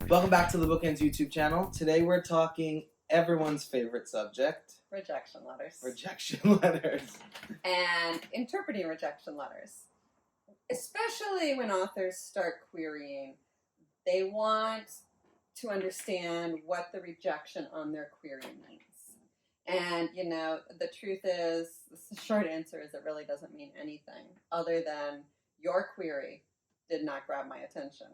Welcome back to the BookEnds YouTube channel. Today we're talking everyone's favorite subject. Rejection letters. Rejection letters. And interpreting rejection letters. Especially when authors start querying, they want to understand what the rejection on their query means. And, you know, the truth is, the short answer is it really doesn't mean anything other than your query did not grab my attention.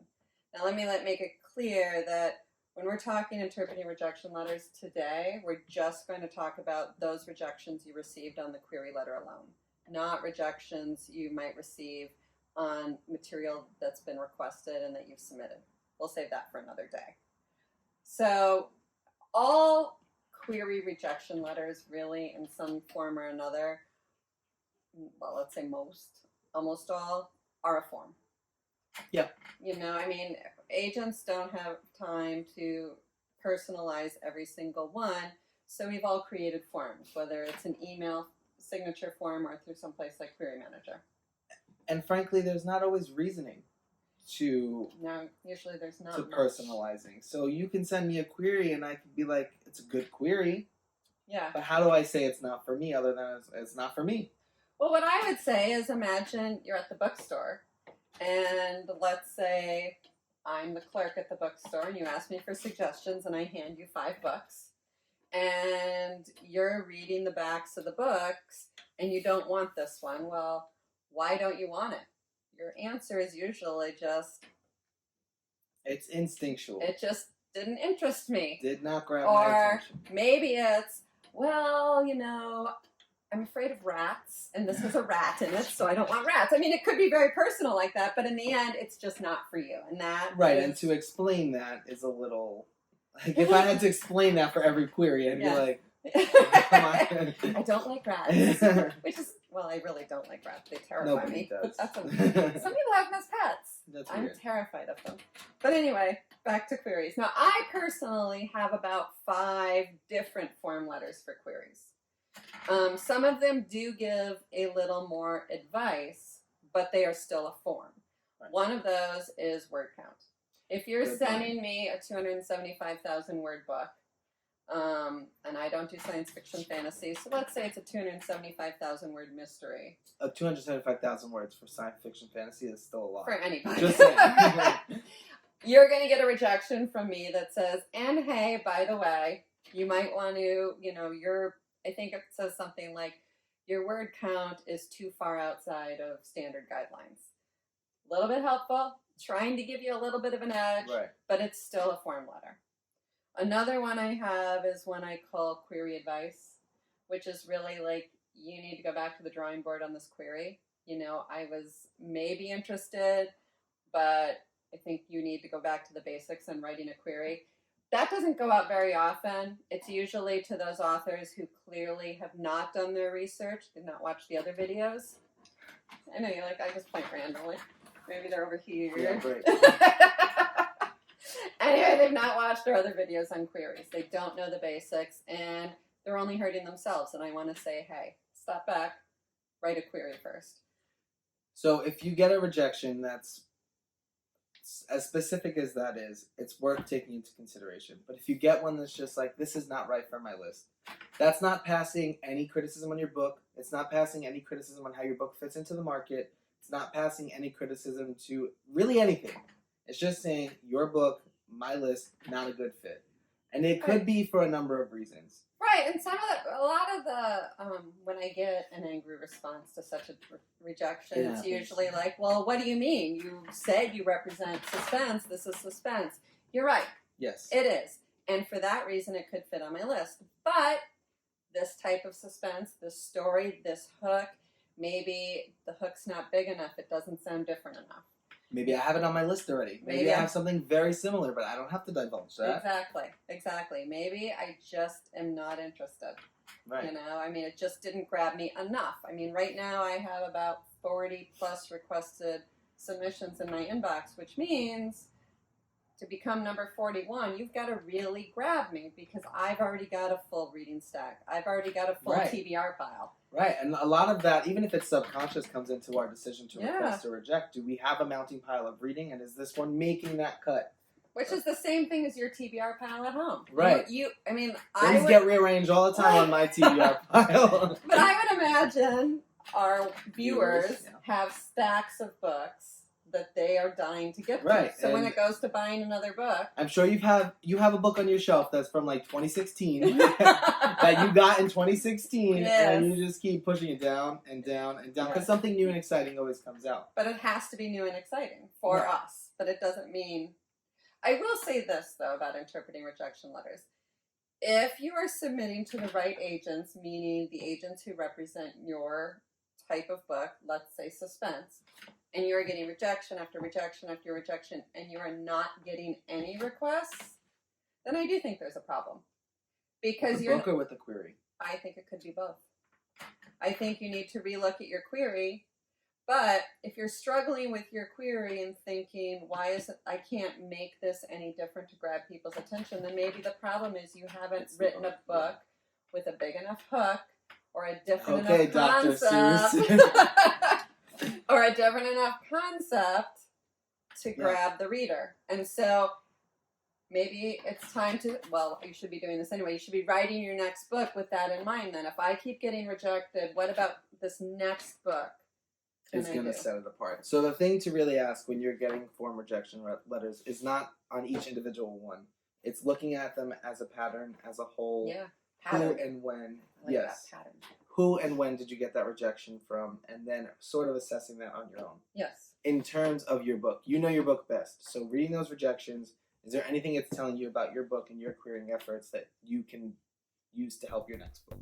Now let me make it clear that when we're talking interpreting rejection letters today, we're just going to talk about those rejections you received on the query letter alone, not rejections you might receive on material that's been requested and that you've submitted. We'll save that for another day. So all query rejection letters really in some form or another, well, let's say almost all, are a form. Yeah. You know, I mean, agents don't have time to personalize every single one, so we've all created forms, whether it's an email signature form or through someplace like Query Manager. And frankly, there's not always reasoning to usually there's not to much. Personalizing. So you can send me a query and I can be like, it's a good query. Yeah. But how do I say it's not for me other than it's not for me? Well, what I would say is imagine you're at the bookstore and let's say I'm the clerk at the bookstore and you ask me for suggestions and I hand you 5 books and you're reading the backs of the books and you don't want this one. Well, why don't you want it? Your answer is usually just... It's instinctual. It just didn't interest me. Did not grab my attention. Or maybe it's, well, you know, I'm afraid of rats, and this has a rat in it, so I don't want rats. I mean, it could be very personal like that, but in the end, it's just not for you. And that right, is... and to explain that is a little... Like, if I had to explain that for every query, I'd be like, come on. I don't like rats. Which is, well, I really don't like rats. They terrify me. Does. But some people have them as pets. That's I'm weird. terrified of them. But anyway, back to queries. Now, I personally have about 5 different form letters for queries. Some of them do give a little more advice, but they are still a form. Right. One of those is word count. If you're sending me a 275,000 word book, and I don't do science fiction fantasy, so let's say it's a 275,000 word mystery. 275,000 words for science fiction fantasy is still a lot. For anybody. Just saying. You're going to get a rejection from me that says, and hey, by the way, you might want to, you know, I think it says something like, your word count is too far outside of standard guidelines. A little bit helpful, trying to give you a little bit of an edge, right. But it's still a form letter. Another one I have is one I call query advice, which is really like, you need to go back to the drawing board on this query. You know, I was maybe interested, but I think you need to go back to the basics in writing a query. That doesn't go out very often. It's usually to those authors who clearly have not done their research, did not watch the other videos. I know you're like, I just point randomly. Maybe they're over here. Yeah, great. Anyway, they've not watched our other videos on queries. They don't know the basics, and they're only hurting themselves. And I want to say, hey, step back, write a query first. So if you get a rejection that's as specific as that is, it's worth taking into consideration. But if you get one that's just like, this is not right for my list, that's not passing any criticism on your book. It's not passing any criticism on how your book fits into the market. It's not passing any criticism to really anything. It's just saying, your book, my list, not a good fit. And it could be for a number of reasons. Right, and a lot of the, when I get an angry response to such a rejection, it's usually like, well, what do you mean? You said you represent suspense. This is suspense. You're right. Yes. It is. And for that reason, it could fit on my list. But this type of suspense, this story, this hook, maybe the hook's not big enough. It doesn't sound different enough. Maybe I have it on my list already. Maybe I have something very similar, but I don't have to divulge that. Exactly. Maybe I just am not interested. Right. You know, I mean, it just didn't grab me enough. I mean, right now I have about 40 plus requested submissions in my inbox, which means to become number 41, you've got to really grab me because I've already got a full reading stack. I've already got a full TBR pile. Right, and a lot of that, even if it's subconscious, comes into our decision to request or reject. Do we have a mounting pile of reading, and is this one making that cut Which is the same thing as your TBR pile at home. Right. I mean, Things get rearranged all the time on my TBR pile. But I would imagine our viewers yeah. have stacks of books that they are dying to get Right, to. So when and it goes to buying another book, I'm sure you have a book on your shelf that's from like 2016 that you got in 2016, Yes. and you just keep pushing it down and down and down because something new and exciting always comes out. But it has to be new and exciting for Yeah. us. But it doesn't mean. I will say this though about interpreting rejection letters. If you are submitting to the right agents, meaning the agents who represent your type of book, let's say suspense, and you are getting rejection after rejection after rejection, and you are not getting any requests, then I do think there's a problem. Because With a you're book or with a query? I think it could be both. I think you need to relook at your query, but if you're struggling with your query and thinking, why is it I can't make this any different to grab people's attention, then maybe the problem is you haven't written a book with a big enough hook or a different enough Dr. concept. Seuss. Or a different enough concept to grab the reader. And so maybe it's time to, well, you should be doing this anyway. You should be writing your next book with that in mind then. If I keep getting rejected, what about this next book? Is going to set it apart. So the thing to really ask when you're getting form rejection letters is not on each individual one. It's looking at them as a pattern, as a whole. Yeah, pattern. Who and when. I like that pattern. Who and when did you get that rejection from? And then sort of assessing that on your own. Yes. In terms of your book. You know your book best. So reading those rejections, is there anything it's telling you about your book and your querying efforts that you can use to help your next book?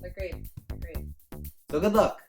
Agreed. So good luck.